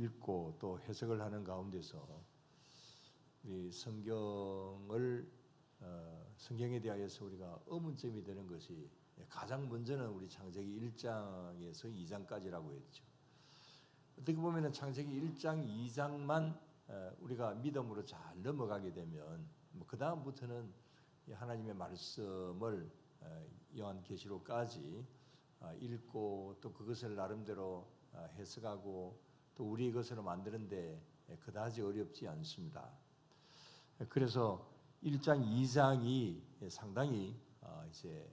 읽고 또 해석을 하는 가운데서 우리 성경에 대하여서 우리가 의문점이 되는 것이 가장 먼저는 우리 창세기 1장에서 2장까지라고 했죠. 어떻게 보면 창세기 1장, 2장만 우리가 믿음으로 잘 넘어가게 되면 그 다음부터는 하나님의 말씀을 요한계시록까지 읽고 또 그것을 나름대로 해석하고 또 우리의 것으로 만드는데 그다지 어렵지 않습니다. 그래서 1장, 2장이 상당히 이제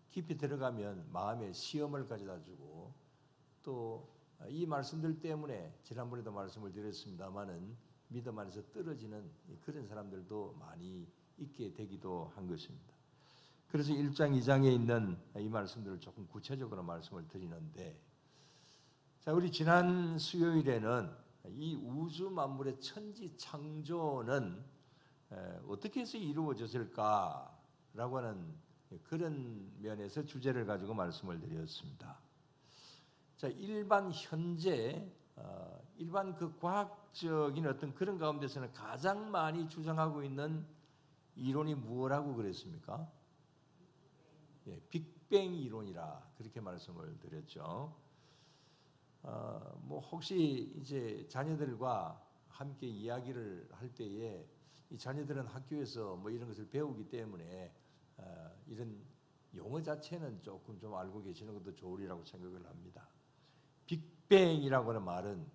깊이 들어가면 마음에 시험을 가져다 주고 또 이 말씀들 때문에 지난번에도 말씀을 드렸습니다마는 믿음 안에서 떨어지는 그런 사람들도 많이 있게 되기도 한 것입니다. 그래서 1장, 2장에 있는 이 말씀들을 조금 구체적으로 말씀을 드리는데, 자, 우리 지난 수요일에는 이 우주 만물의 천지 창조는 어떻게 해서 이루어졌을까라고 하는 그런 면에서 주제를 가지고 말씀을 드렸습니다. 자, 일반 그 과학적인 어떤 그런 가운데서는 가장 많이 주장하고 있는 이론이 무엇라고 그랬습니까? 예, 빅뱅 이론이라 그렇게 말씀을 드렸죠. 뭐 혹시 이제 자녀들과 함께 이야기를 할 때에 이 자녀들은 학교에서 뭐 이런 것을 배우기 때문에 이런 용어 자체는 조금 좀 알고 계시는 것도 좋으리라고 생각을 합니다. 빅뱅이라고 하는 말은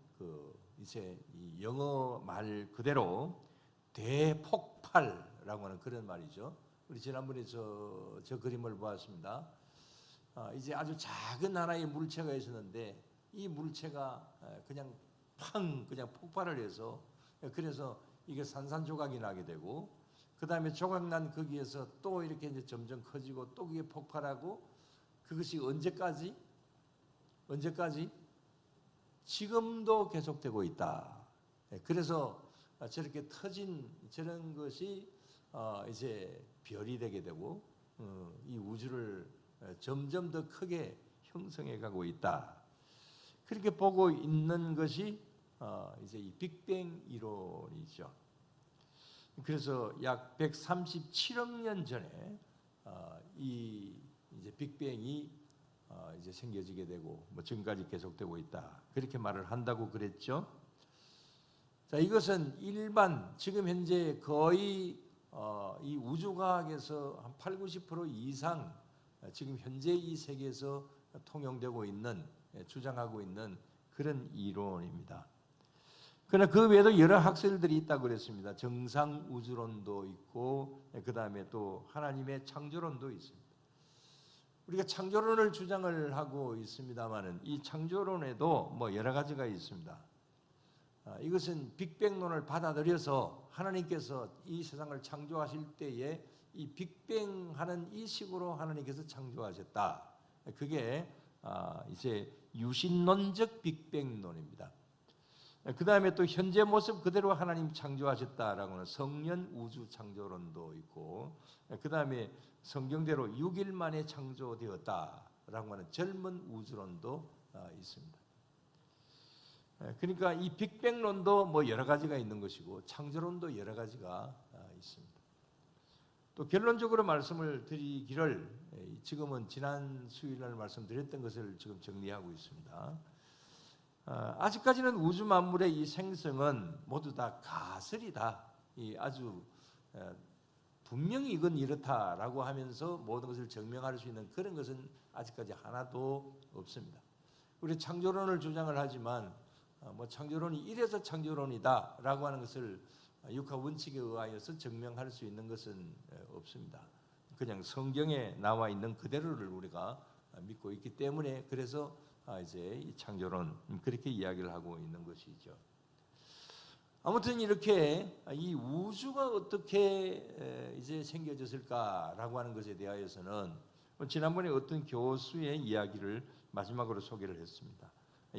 이제 이 영어 말 그대로 대폭발이라고 하는 그런 말이죠. 우리 지난번에 저 그림을 보았습니다. 이제 아주 작은 하나의 물체가 있었는데 이 물체가 그냥 그냥 폭발을 해서 그래서 이게 산산조각이 나게 되고 그 다음에 조각 난 거기에서 또 이렇게 이제 점점 커지고 또 그게 폭발하고 그것이 언제까지? 지금도 계속되고 있다. 그래서 저렇게 터진 저런 것이 이제 별이 되게 되고 이 우주를 점점 더 크게 형성해 가고 있다. 그렇게 보고 있는 것이 이제 이 빅뱅 이론이죠. 그래서 약 137억 년 전에 이 이제 빅뱅이 이제 생겨지게 되고 뭐 지금까지 계속되고 있다. 그렇게 말을 한다고 그랬죠. 자, 이것은 일반 지금 현재 거의 이 우주과학에서 한 80-90% 이상 지금 현재 이 세계에서 통용되고 있는 주장하고 있는 그런 이론입니다. 그러나 그 외에도 여러 학설들이 있다고 그랬습니다. 정상 우주론도 있고 그 다음에 또 하나님의 창조론도 있습니다. 우리가 창조론을 주장을 하고 있습니다만은 이 창조론에도 뭐 여러 가지가 있습니다. 이것은 빅뱅론을 받아들여서 하나님께서 이 세상을 창조하실 때에 이 빅뱅하는 이 식으로 하나님께서 창조하셨다. 그게 이제 유신론적 빅뱅론입니다. 그 다음에 또 현재 모습 그대로 하나님 창조하셨다라고 하는 성년 우주 창조론도 있고 그 다음에 성경대로 6일 만에 창조되었다라고 하는 젊은 우주론도 있습니다. 그러니까 이 빅뱅론도 뭐 여러 가지가 있는 것이고 창조론도 여러 가지가 있습니다. 또 결론적으로 말씀을 드리기를 지금은 지난 수요일날 말씀드렸던 것을 지금 정리하고 있습니다. 아직까지는 우주 만물의 이 생성은 모두 다 가설이다. 아주 분명히 이건 이렇다라고 하면서 모든 것을 증명할 수 있는 그런 것은 아직까지 하나도 없습니다. 우리 창조론을 주장을 하지만 뭐 창조론이 이래서 창조론이다라고 하는 것을 육하 원칙에 의하여서 증명할 수 있는 것은 없습니다. 그냥 성경에 나와 있는 그대로를 우리가 믿고 있기 때문에 그래서 이제 이 창조론 그렇게 이야기를 하고 있는 것이죠. 아무튼 이렇게 이 우주가 어떻게 이제 생겨졌을까라고 하는 것에 대하여서는 지난번에 어떤 교수의 이야기를 마지막으로 소개를 했습니다.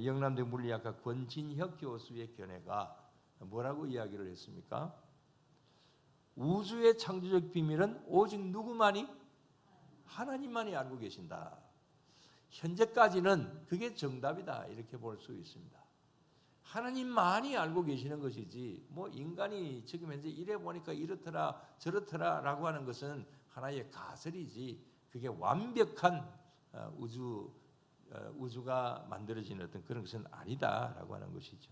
영남대 물리학과 권진혁 교수의 견해가 뭐라고 이야기를 했습니까? 우주의 창조적 비밀은 오직 누구만이? 하나님만이 알고 계신다. 현재까지는 그게 정답이다 이렇게 볼 수 있습니다. 하나님만이 알고 계시는 것이지 뭐 인간이 지금 현재 이래 보니까 이렇더라 저렇더라라고 하는 것은 하나의 가설이지 그게 완벽한 우주가 만들어지는 어떤 그런 것은 아니다라고 하는 것이죠.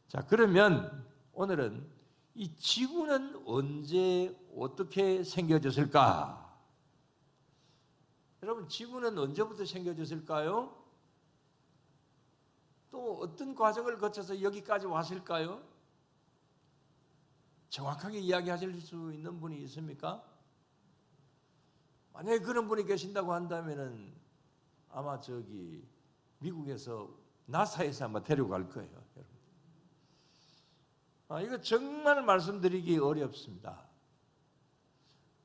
자, 그러면 오늘은 이 지구는 언제 어떻게 생겨졌을까? 여러분, 지구는 언제부터 생겨졌을까요? 또 어떤 과정을 거쳐서 여기까지 왔을까요? 정확하게 이야기하실 수 있는 분이 있습니까? 만약에 그런 분이 계신다고 한다면은 아마 저기 미국에서 나사에서 아마 데려갈 거예요, 여러분. 이거 정말 말씀드리기 어렵습니다.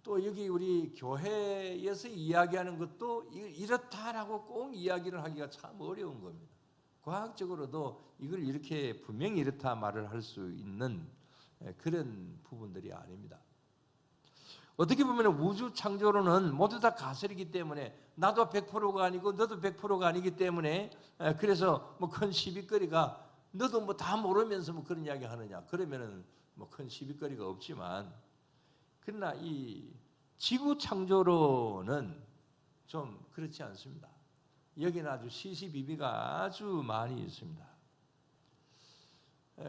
또 여기 우리 교회에서 이야기하는 것도 이렇다라고 꼭 이야기를 하기가 참 어려운 겁니다. 과학적으로도 이걸 이렇게 분명히 이렇다 말을 할 수 있는 그런 부분들이 아닙니다. 어떻게 보면 우주 창조론은 모두 다 가설이기 때문에 나도 100%가 아니고 너도 100%가 아니기 때문에 그래서 뭐 큰 시비거리가 너도 뭐 다 모르면서 뭐 그런 이야기 하느냐 그러면은 뭐 큰 시비거리가 없지만 그러나 이 지구 창조론은 좀 그렇지 않습니다. 여기는 아주 시시비비가 아주 많이 있습니다.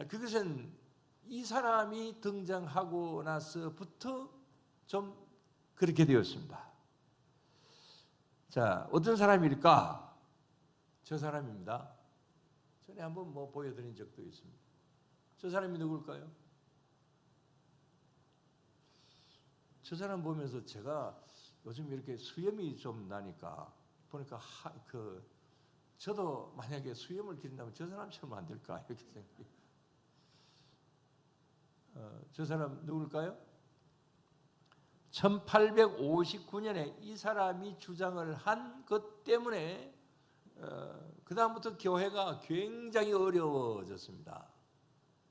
그것은 이 사람이 등장하고 나서부터 좀 그렇게 되었습니다. 자, 어떤 사람일까? 저 사람입니다. 전에 한번 뭐 보여드린 적도 있습니다. 저 사람이 누굴까요? 저 사람 보면서 제가 요즘 이렇게 수염이 좀 나니까 보니까 저도 만약에 수염을 기른다면 저 사람처럼 안 될까 이렇게 생각해요. 저 사람 누굴까요? 1859년에 이 사람이 주장을 한 것 때문에 그 다음부터 교회가 굉장히 어려워졌습니다.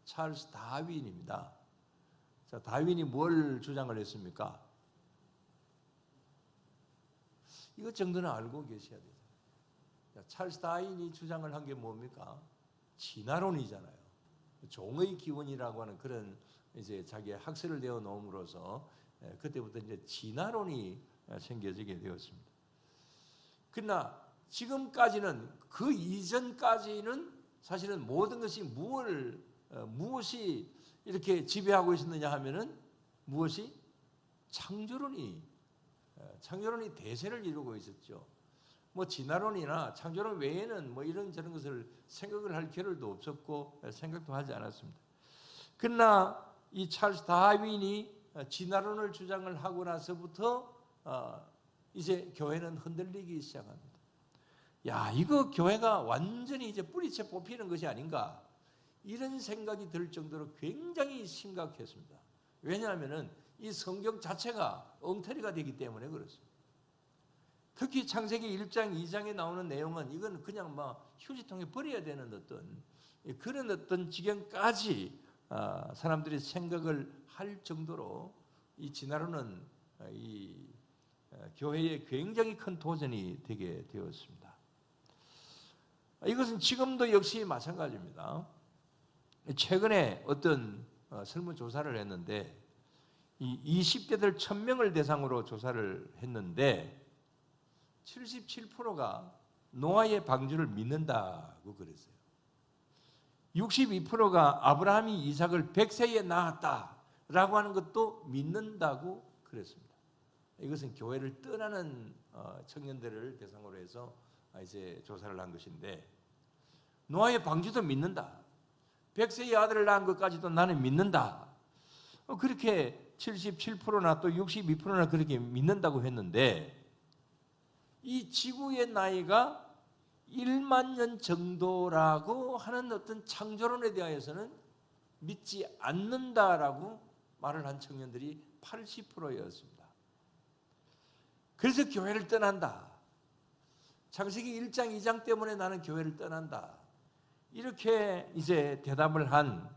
찰스 다윈입니다. 자, 다윈이 뭘 주장을 했습니까? 이것 정도는 알고 계셔야 돼요. 찰스 다윈이 주장을 한 게 뭡니까? 진화론이잖아요. 종의 기원이라고 하는 그런 이제 자기의 학설을 내어 놓음으로써 그때부터 이제 진화론이 생겨지게 되었습니다. 그러나 지금까지는 그 이전까지는 사실은 모든 것이 무엇이 이렇게 지배하고 있었느냐 하면은 무엇이 창조론이 대세를 이루고 있었죠. 뭐 진화론이나 창조론 외에는 뭐 이런저런 것을 생각을 할 겨를도 없었고 생각도 하지 않았습니다. 그러나 이 찰스 다윈이 진화론을 주장을 하고 나서부터 이제 교회는 흔들리기 시작합니다. 야, 이거 교회가 완전히 이제 뿌리채 뽑히는 것이 아닌가 이런 생각이 들 정도로 굉장히 심각했습니다. 왜냐하면은 이 성경 자체가 엉터리가 되기 때문에 그렇습니다. 특히 창세기 1장, 2장에 나오는 내용은 이건 그냥 막 휴지통에 버려야 되는 그런 어떤 지경까지 사람들이 생각을 할 정도로 이 진화론은 이 교회에 굉장히 큰 도전이 되게 되었습니다. 이것은 지금도 역시 마찬가지입니다. 최근에 어떤 설문조사를 했는데 이 20대들 1000명을 대상으로 조사를 했는데 77%가 노아의 방주를 믿는다고 그랬어요. 62%가 아브라함이 이삭을 100세에 낳았다라고 하는 것도 믿는다고 그랬습니다. 이것은 교회를 떠나는 청년들을 대상으로 해서 이제 조사를 한 것인데 노아의 방주도 믿는다. 100세의 아들을 낳은 것까지도 나는 믿는다. 그렇게 77%나 또 62%나 그렇게 믿는다고 했는데 이 지구의 나이가 1만 년 정도라고 하는 어떤 창조론에 대해서는 믿지 않는다라고 말을 한 청년들이 80%였습니다. 그래서 교회를 떠난다. 창세기 1장, 2장 때문에 나는 교회를 떠난다. 이렇게 이제 대답을 한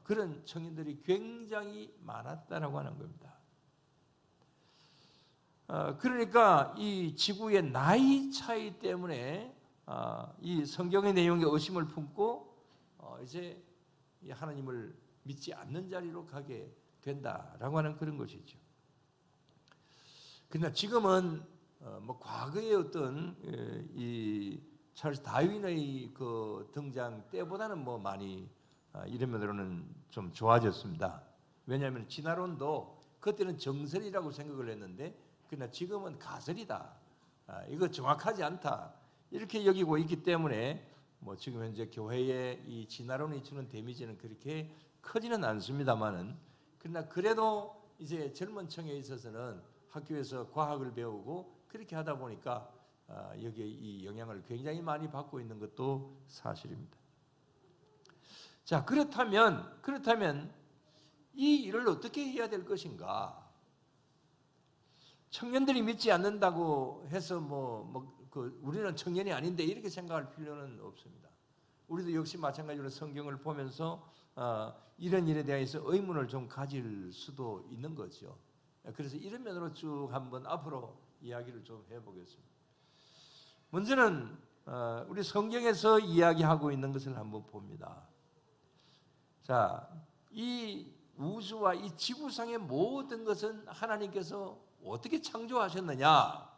그런 청년들이 굉장히 많았다라고 하는 겁니다. 그러니까 이 지구의 나이 차이 때문에 이 성경의 내용에 의심을 품고 이제 이 하나님을 믿지 않는 자리로 가게 된다라고 하는 그런 것이죠. 그러나 지금은 뭐 과거의 어떤 이 찰스 다윈의 그 등장 때보다는 뭐 많이 이런 면으로는 좀 좋아졌습니다. 왜냐하면 진화론도 그때는 정설이라고 생각을 했는데 그러나 지금은 가설이다. 이거 정확하지 않다. 이렇게 여기고 있기 때문에 뭐 지금 현재 교회에 이 진화론이 주는 데미지는 그렇게 크지는 않습니다만은 그러나 그래도 이제 젊은 층에 있어서는 학교에서 과학을 배우고 그렇게 하다 보니까 여기에 이 영향을 굉장히 많이 받고 있는 것도 사실입니다. 자, 그렇다면 이 일을 어떻게 해야 될 것인가? 청년들이 믿지 않는다고 해서 우리는 청년이 아닌데 이렇게 생각할 필요는 없습니다. 우리도 역시 마찬가지로 성경을 보면서 이런 일에 대해서 의문을 좀 가질 수도 있는 거죠. 그래서 이런 면으로 쭉 한번 앞으로 이야기를 좀 해보겠습니다. 먼저는 우리 성경에서 이야기하고 있는 것을 한번 봅니다. 자, 이 우주와 이 지구상의 모든 것은 하나님께서 어떻게 창조하셨느냐?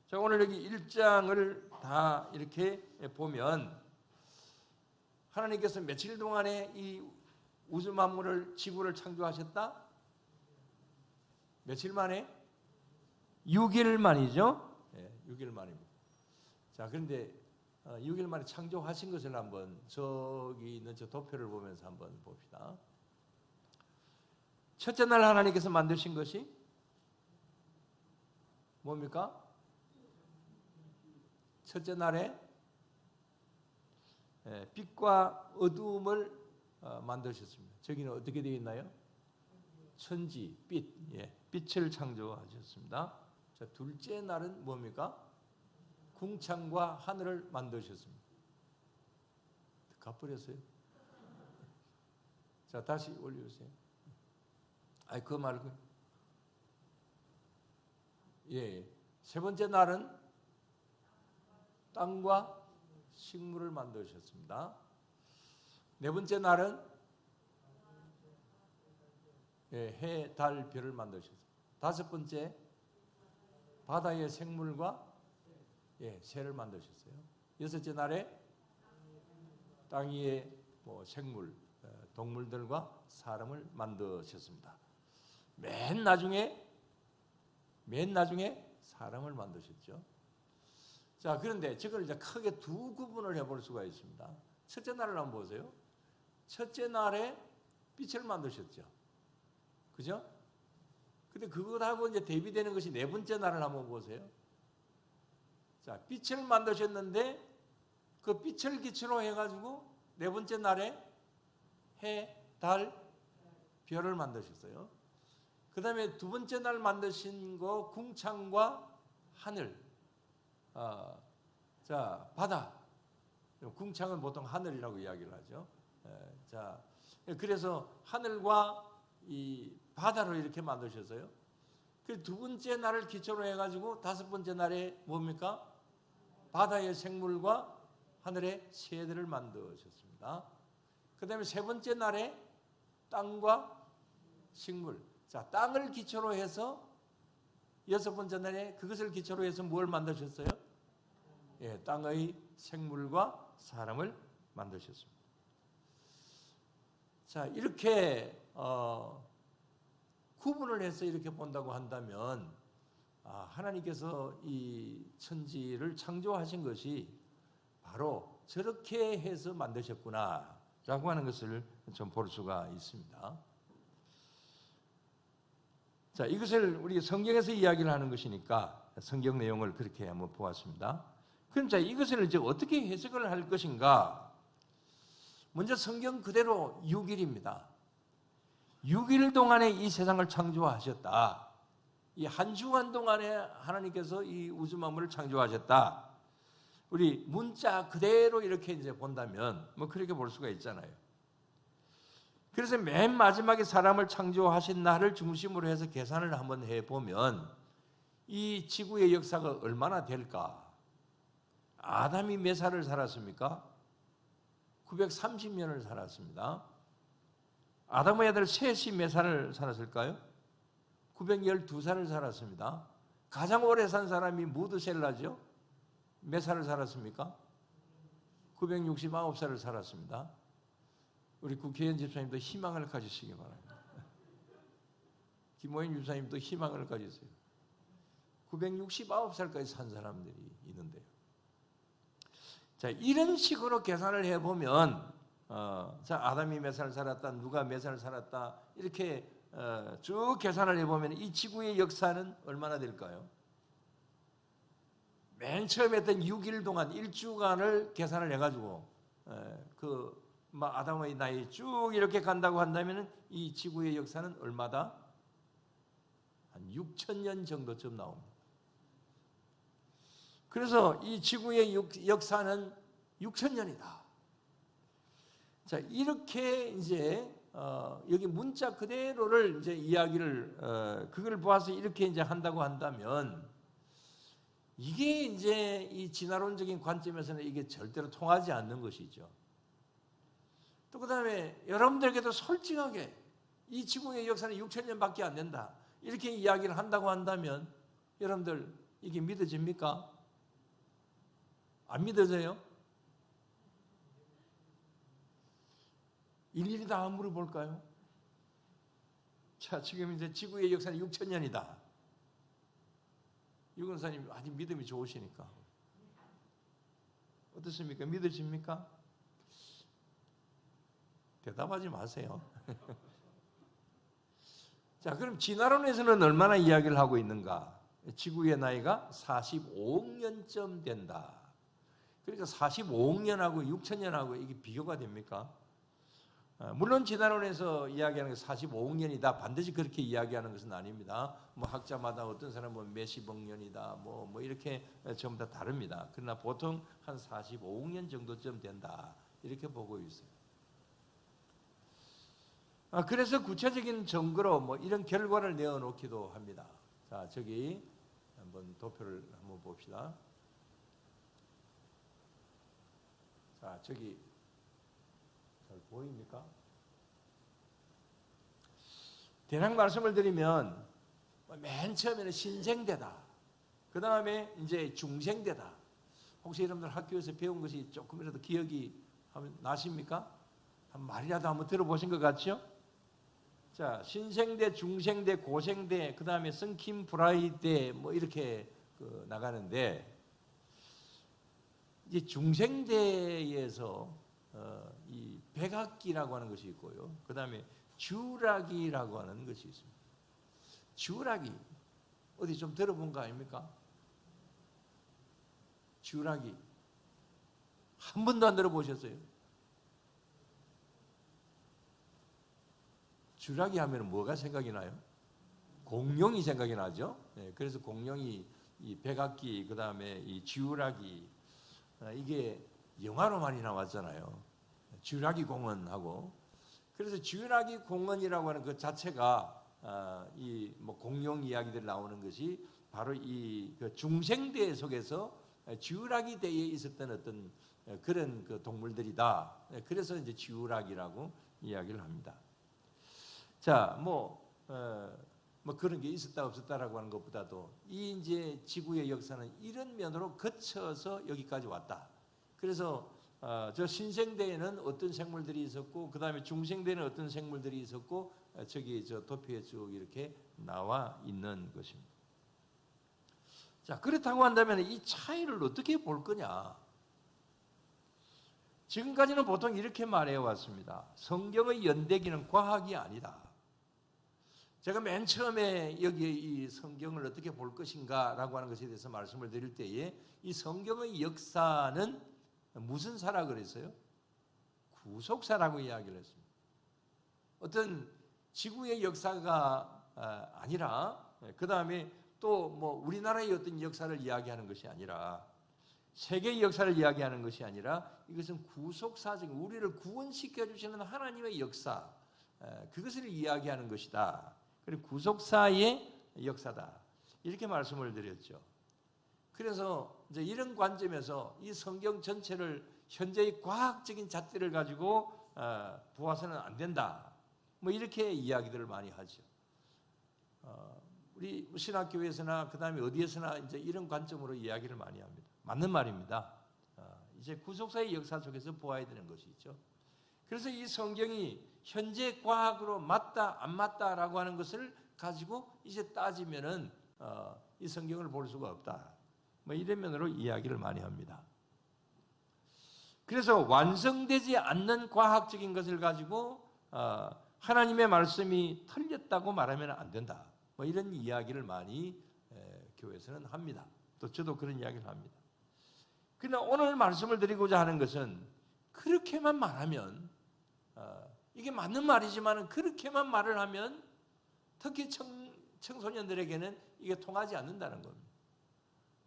자, 오늘 여기 1장을 다 이렇게 보면 하나님께서 며칠 동안에 이 우주 만물을 지구를 창조하셨다? 며칠 만에? 6일 만이죠? 네, 6일 만입니다. 자, 그런데 6일 만에 창조하신 것을 한번 저기 있는 저 도표를 보면서 한번 봅시다. 첫째 날 하나님께서 만드신 것이 뭡니까? 첫째 날에 빛과 어두움을 만드셨습니다. 저기는 어떻게 되어 있나요? 천지, 빛, 빛을 창조하셨습니다. 자, 둘째 날은 뭡니까? 궁창과 하늘을 만드셨습니다. 가버렸어요. 자, 다시 올려주세요. 아니, 그거 말고. 세 번째 날은 땅과 식물을 만드셨습니다. 네 번째 날은 해, 달, 별을 만드셨습니다. 다섯 번째 바다의 생물과 새를 만드셨어요. 여섯째 날에 땅 위에 생물, 동물들과 사람을 만드셨습니다. 맨 나중에 사람을 만드셨죠. 자, 그런데 저걸 이제 크게 두 구분을 해볼 수가 있습니다. 첫째 날을 한번 보세요. 첫째 날에 빛을 만드셨죠. 그죠? 근데 그것하고 이제 대비되는 것이 네 번째 날을 한번 보세요. 자, 빛을 만드셨는데 그 빛을 기초로 해가지고 네 번째 날에 해, 달, 별을 만드셨어요. 그 다음에 두 번째 날 만드신 거 궁창과 하늘. 자, 바다. 궁창은 보통 하늘이라고 이야기를 하죠. 자, 그래서 하늘과 이 바다로 이렇게 만드셨어요. 그 두 번째 날을 기초로 해가지고 다섯 번째 날에 뭡니까? 바다의 생물과 하늘의 새들을 만드셨습니다. 그 다음에 세 번째 날에 땅과 식물. 자, 땅을 기초로 해서 여섯 번째 날에 그것을 기초로 해서 뭘 만드셨어요? 땅의 생물과 사람을 만드셨습니다. 자, 이렇게 구분을 해서 이렇게 본다고 한다면 하나님께서 이 천지를 창조하신 것이 바로 저렇게 해서 만드셨구나라고 하는 것을 좀 볼 수가 있습니다. 자, 이것을 우리 성경에서 이야기를 하는 것이니까 성경 내용을 그렇게 한번 보았습니다. 그럼 자, 이것을 이제 어떻게 해석을 할 것인가? 먼저 성경 그대로 6일입니다. 6일 동안에 이 세상을 창조하셨다. 이 한 주간 동안에 하나님께서 이 우주 만물을 창조하셨다. 우리 문자 그대로 이렇게 이제 본다면 그렇게 볼 수가 있잖아요. 그래서 맨 마지막에 사람을 창조하신 날을 중심으로 해서 계산을 한번 해보면 이 지구의 역사가 얼마나 될까? 아담이 몇 살을 살았습니까? 930년을 살았습니다. 아담의 아들 셋이 몇 살을 살았을까요? 912살을 살았습니다. 가장 오래 산 사람이 무드셀라죠. 몇 살을 살았습니까? 969살을 살았습니다. 우리 국회의원 집사님도 희망을 가지시기 바랍니다. 김호인 집사님도 희망을 가지세요. 969살까지 산 사람들이 있는데요. 자, 이런 식으로 계산을 해보면 자, 아담이 몇 살 살았다, 누가 몇 살 살았다 이렇게 쭉 계산을 해보면 이 지구의 역사는 얼마나 될까요? 맨 처음에 했던 6일 동안 1주간을 계산을 해가지고 아담의 나이 쭉 이렇게 간다고 한다면 이 지구의 역사는 얼마다? 한 6,000년 정도쯤 나옵니다. 그래서 이 지구의 역사는 6,000년이다. 자, 이렇게 이제 여기 문자 그대로를 이제 이야기를 그걸 보아서 이렇게 이제 한다고 한다면 이게 이제 이 진화론적인 관점에서는 이게 절대로 통하지 않는 것이죠. 또 그다음에 여러분들에게도 솔직하게 이 지구의 역사는 6,000년밖에 안 된다. 이렇게 이야기를 한다고 한다면 여러분들 이게 믿어집니까? 안 믿어져요? 일일이 다 물어볼까요? 자, 지금 이제 지구의 역사는 6,000년이다. 유건사님 아주 믿음이 좋으시니까. 어떻습니까? 믿어집니까? 대답하지 마세요. 자, 그럼 진화론에서는 얼마나 이야기를 하고 있는가? 지구의 나이가 45억 년쯤 된다. 그러니까 45억 년하고 6,000년하고 이게 비교가 됩니까? 물론 진화론에서 이야기하는 게 45억 년이다. 반드시 그렇게 이야기하는 것은 아닙니다. 뭐 학자마다 어떤 사람은 몇십억 년이다. 뭐 이렇게 전부 다 다릅니다. 그러나 보통 한 45억 년 정도쯤 된다. 이렇게 보고 있어요. 그래서 구체적인 증거로 뭐 이런 결과를 내어놓기도 합니다. 자, 저기 한번 도표를 한번 봅시다. 자, 저기 잘 보입니까? 대략 말씀을 드리면 맨 처음에는 신생대다. 그 다음에 이제 중생대다. 혹시 여러분들 학교에서 배운 것이 조금이라도 기억이 나십니까? 한 말이라도 한번 들어보신 것 같죠? 자, 신생대, 중생대, 고생대, 그 다음에 성킴 브라이대 뭐 이렇게 나가는데 이제 중생대에서 이 백악기라고 하는 것이 있고요. 그 다음에 주라기라고 하는 것이 있습니다. 주라기 어디 좀 들어본 거 아닙니까? 주라기 한 번도 안 들어보셨어요? 주라기 하면 뭐가 생각이 나요? 공룡이 생각이 나죠. 네, 그래서 공룡이 이 백악기 그 다음에 이 주라기 이게 영화로 많이 나왔잖아요. 주라기 공원하고 그래서 주라기 공원이라고 하는 그 자체가 이 뭐 공룡 이야기들 나오는 것이 바로 이 그 중생대 속에서 주라기 대에 있었던 어떤 그런 그 동물들이다. 그래서 이제 주라기라고 이야기를 합니다. 자, 뭐 그런 게 있었다 없었다라고 하는 것보다도 이 이제 지구의 역사는 이런 면으로 거쳐서 여기까지 왔다. 그래서 저 신생대에는 어떤 생물들이 있었고, 그 다음에 중생대에는 어떤 생물들이 있었고, 저기 저 도표에 쭉 이렇게 나와 있는 것입니다. 자, 그렇다고 한다면 이 차이를 어떻게 볼 거냐? 지금까지는 보통 이렇게 말해 왔습니다. 성경의 연대기는 과학이 아니다. 제가 맨 처음에 여기 이 성경을 어떻게 볼 것인가라고 하는 것에 대해서 말씀을 드릴 때에 이 성경의 역사는 무슨 사라 그랬어요? 구속사라고 이야기를 했습니다. 어떤 지구의 역사가 아니라 그 다음에 또 뭐 우리나라의 어떤 역사를 이야기하는 것이 아니라 세계의 역사를 이야기하는 것이 아니라 이것은 구속사적인 우리를 구원시켜 주시는 하나님의 역사 그것을 이야기하는 것이다. 그리고 구속사의 역사다. 이렇게 말씀을 드렸죠. 그래서 이제 이런 관점에서 이 성경 전체를 현재의 과학적인 잣대를 가지고 보아서는 안 된다. 뭐 이렇게 이야기들을 많이 하죠. 우리 신학교에서나 그 다음에 어디에서나 이제 이런 관점으로 이야기를 많이 합니다. 맞는 말입니다. 이제 구속사의 역사 속에서 보아야 되는 것이죠. 그래서 이 성경이 현재 과학으로 맞다 안 맞다라고 하는 것을 가지고 이제 따지면은 이 성경을 볼 수가 없다. 뭐 이런 면으로 이야기를 많이 합니다. 그래서 완성되지 않는 과학적인 것을 가지고 하나님의 말씀이 틀렸다고 말하면 안 된다. 뭐 이런 이야기를 많이 교회에서는 합니다. 또 저도 그런 이야기를 합니다. 그러나 오늘 말씀을 드리고자 하는 것은 그렇게만 말하면 이게 맞는 말이지만 그렇게만 말을 하면 특히 청소년들에게는 이게 통하지 않는다는 겁니다.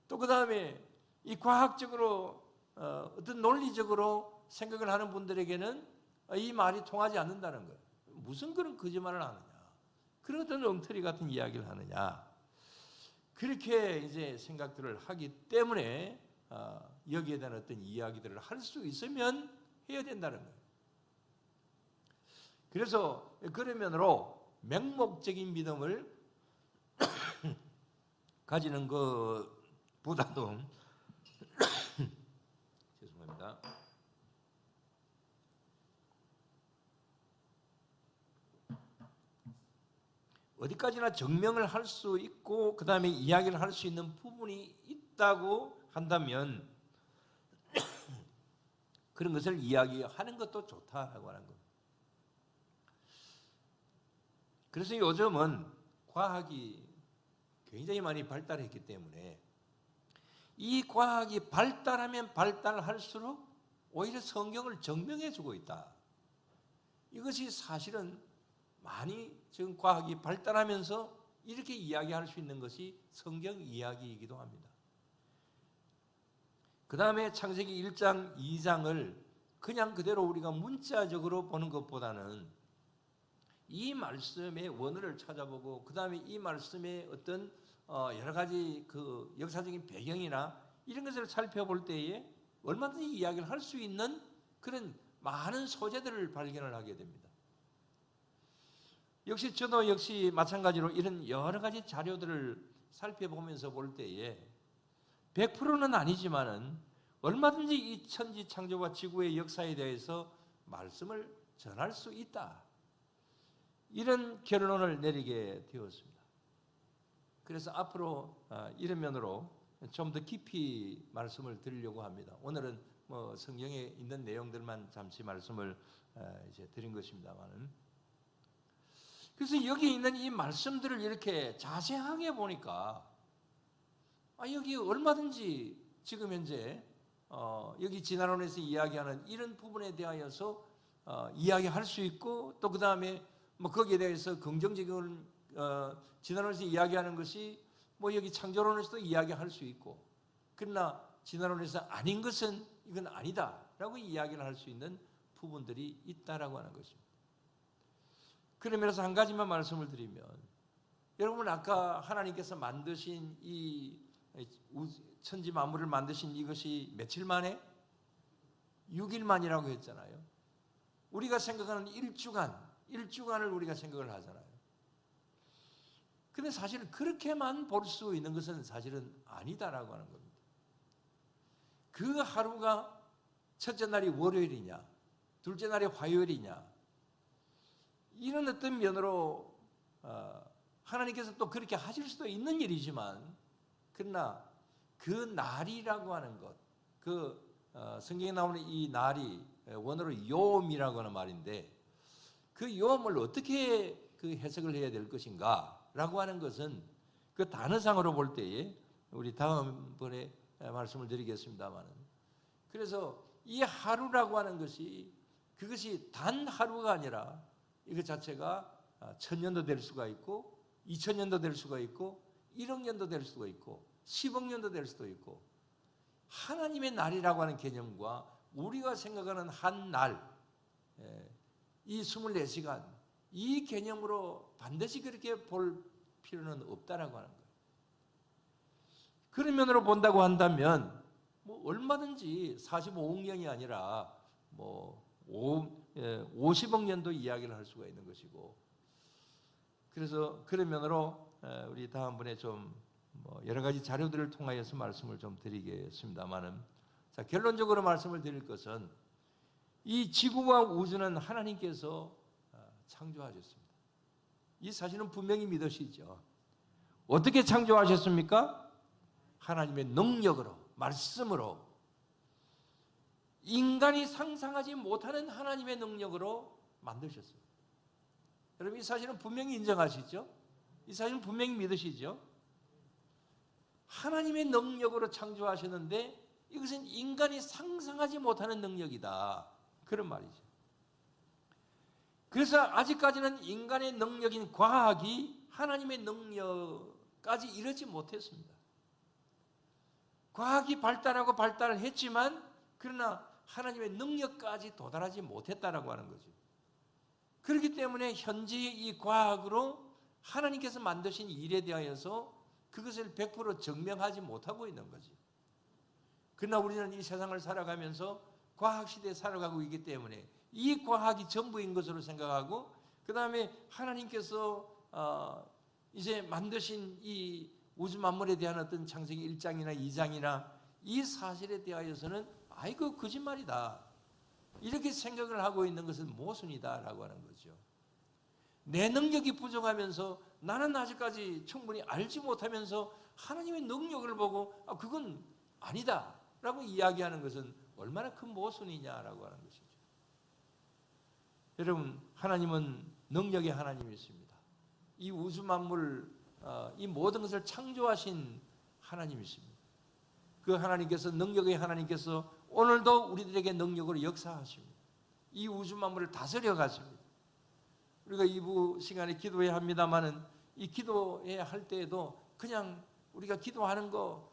또 그 다음에 이 과학적으로 어떤 논리적으로 생각을 하는 분들에게는 이 말이 통하지 않는다는 거예요. 무슨 그런 거짓말을 하느냐, 그런 어떤 엉터리 같은 이야기를 하느냐, 그렇게 이제 생각들을 하기 때문에 여기에 대한 어떤 이야기들을 할 수 있으면 해야 된다는 거예요. 그래서 그런 면으로 맹목적인 믿음을 가지는 것보다도 죄송합니다. 어디까지나 증명을 할 수 있고 그 다음에 이야기를 할 수 있는 부분이 있다고 한다면 그런 것을 이야기하는 것도 좋다라고 하는 겁니다. 그래서 요즘은 과학이 굉장히 많이 발달했기 때문에 이 과학이 발달하면 발달할수록 오히려 성경을 증명해 주고 있다. 이것이 사실은 많이 지금 과학이 발달하면서 이렇게 이야기할 수 있는 것이 성경 이야기이기도 합니다. 그 다음에 창세기 1장, 2장을 그냥 그대로 우리가 문자적으로 보는 것보다는 이 말씀의 원어를 찾아보고 그 다음에 이 말씀의 어떤 여러 가지 그 역사적인 배경이나 이런 것을 살펴볼 때에 얼마든지 이야기를 할 수 있는 그런 많은 소재들을 발견을 하게 됩니다. 저도 역시 마찬가지로 이런 여러 가지 자료들을 살펴보면서 볼 때에 100%는 아니지만은 얼마든지 이 천지 창조와 지구의 역사에 대해서 말씀을 전할 수 있다. 이런 결론을 내리게 되었습니다. 그래서 앞으로 이런 면으로 좀 더 깊이 말씀을 드리려고 합니다. 오늘은 뭐 성경에 있는 내용들만 잠시 말씀을 이제 드린 것입니다만은. 그래서 여기 있는 이 말씀들을 이렇게 자세하게 보니까 여기 얼마든지 지금 현재 여기 진화론에서 이야기하는 이런 부분에 대하여서 이야기할 수 있고 또 그 다음에 뭐 거기에 대해서 긍정적인 진화론에서 이야기하는 것이 뭐 여기 창조론에서도 이야기할 수 있고 그러나 진화론에서 아닌 것은 이건 아니다라고 이야기를 할 수 있는 부분들이 있다라고 하는 것입니다. 그런 면에서 한 가지만 말씀을 드리면 여러분 아까 하나님께서 만드신 이 천지 만물을 만드신 이것이 며칠 만에? 6일 만이라고 했잖아요. 우리가 생각하는 일주간을 우리가 생각을 하잖아요. 근데 사실은 그렇게만 볼 수 있는 것은 사실은 아니다라고 하는 겁니다. 그 하루가 첫째 날이 월요일이냐, 둘째 날이 화요일이냐, 이런 어떤 면으로 하나님께서 또 그렇게 하실 수도 있는 일이지만 그러나 그 날이라고 하는 것, 성경에 나오는 이 날이 원어로 요음이라고 하는 말인데 그 요음을 어떻게 그 해석을 해야 될 것인가라고 하는 것은 그 단어상으로 볼 때에 우리 다음번에 말씀을 드리겠습니다만은 그래서 이 하루라고 하는 것이 그것이 단 하루가 아니라 이것 자체가 1000년도 될 수가 있고 2000년도 될 수가 있고 1억 년도 될 수가 있고 10억 년도 될 수도 있고 하나님의 날이라고 하는 개념과 우리가 생각하는 한 날, 이 24시간 이 개념으로 반드시 그렇게 볼 필요는 없다라고 하는 거예요. 그런 면으로 본다고 한다면 뭐 얼마든지 45억 년이 아니라 뭐 50억 년도 이야기를 할 수가 있는 것이고, 그래서 그런 면으로 우리 다음번에 좀 여러 가지 자료들을 통하여서 말씀을 좀 드리겠습니다만은, 자, 결론적으로 말씀을 드릴 것은 이 지구와 우주는 하나님께서 창조하셨습니다. 이 사실은 분명히 믿으시죠. 어떻게 창조하셨습니까? 하나님의 능력으로, 말씀으로, 인간이 상상하지 못하는 하나님의 능력으로 만드셨습니다. 여러분, 이 사실은 분명히 인정하시죠? 이 사실은 분명히 믿으시죠? 하나님의 능력으로 창조하셨는데 이것은 인간이 상상하지 못하는 능력이다, 그런 말이죠. 그래서 아직까지는 인간의 능력인 과학이 하나님의 능력까지 이르지 못했습니다. 과학이 발달하고 발달을 했지만 그러나 하나님의 능력까지 도달하지 못했다라고 하는 거죠. 그렇기 때문에 현재의 이 과학으로 하나님께서 만드신 일에 대하여서 그것을 100% 증명하지 못하고 있는 거지. 그러나 우리는 이 세상을 살아가면서 과학시대에 살아가고 있기 때문에 이 과학이 전부인 것으로 생각하고, 그 다음에 하나님께서 이제 만드신 이 우주 만물에 대한 어떤 창세기 1장이나 2장이나 이 사실에 대하여서는 아이고 거짓말이다, 이렇게 생각을 하고 있는 것은 모순이다라고 하는 거죠. 내 능력이 부족하면서 나는 아직까지 충분히 알지 못하면서 하나님의 능력을 보고 그건 아니다 라고 이야기하는 것은 얼마나 큰 모순이냐라고 하는 것이죠. 여러분, 하나님은 능력의 하나님이십니다. 이 우주 만물, 이 모든 것을 창조하신 하나님이십니다. 그 하나님께서, 능력의 하나님께서 오늘도 우리들에게 능력으로 역사하십니다. 이 우주 만물을 다스려 가십니다. 우리가 2부 시간에 기도해야 합니다만은 이 기도해야 할 때에도 그냥 우리가 기도하는 거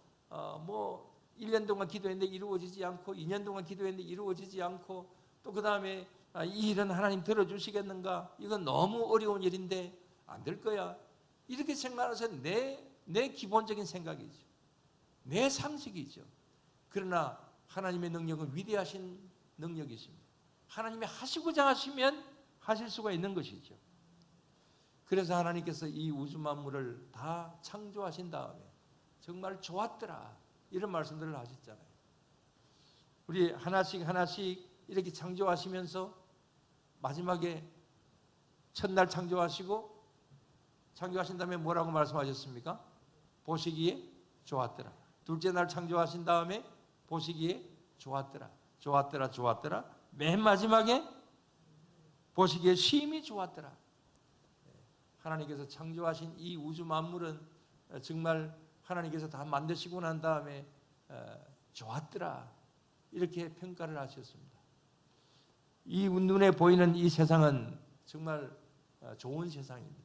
1년 동안 기도했는데 이루어지지 않고 2년 동안 기도했는데 이루어지지 않고, 또 그 다음에 이 일은 하나님 들어주시겠는가, 이건 너무 어려운 일인데 안 될 거야, 이렇게 생각해서 내 기본적인 생각이죠. 내 상식이죠. 그러나 하나님의 능력은 위대하신 능력이십니다. 하나님이 하시고자 하시면 하실 수가 있는 것이죠. 그래서 하나님께서 이 우주 만물을 다 창조하신 다음에 정말 좋았더라, 이런 말씀들을 하셨잖아요. 우리 하나씩 하나씩 이렇게 창조하시면서 마지막에 첫날 창조하시고, 창조하신 다음에 뭐라고 말씀하셨습니까? 보시기에 좋았더라. 둘째 날 창조하신 다음에 보시기에 좋았더라, 좋았더라, 좋았더라. 맨 마지막에 보시기에 심히 좋았더라. 하나님께서 창조하신 이 우주 만물은 정말 하나님께서 다 만드시고 난 다음에 좋았더라, 이렇게 평가를 하셨습니다. 이 눈에 보이는 이 세상은 정말 좋은 세상입니다.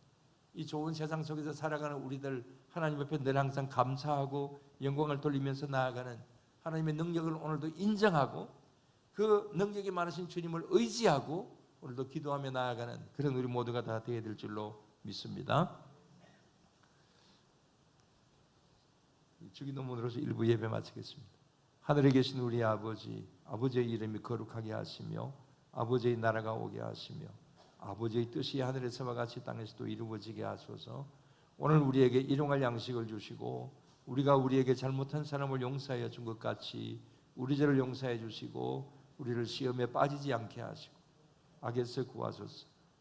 이 좋은 세상 속에서 살아가는 우리들, 하나님 앞에 늘 항상 감사하고 영광을 돌리면서 나아가는 하나님의 능력을 오늘도 인정하고 그 능력이 많으신 주님을 의지하고 오늘도 기도하며 나아가는 그런 우리 모두가 다 되어야 될 줄로 믿습니다. 주기도문으로서 1부 예배 마치겠습니다. 하늘에 계신 우리 아버지, 아버지의 이름이 거룩하게 하시며 아버지의 나라가 오게 하시며 아버지의 뜻이 하늘에서와 같이 땅에서도 이루어지게 하소서. 오늘 우리에게 일용할 양식을 주시고 우리가 우리에게 잘못한 사람을 용서하여 준 것 같이 우리 죄를 용서해 주시고 우리를 시험에 빠지지 않게 하시고 악에서 구하소서.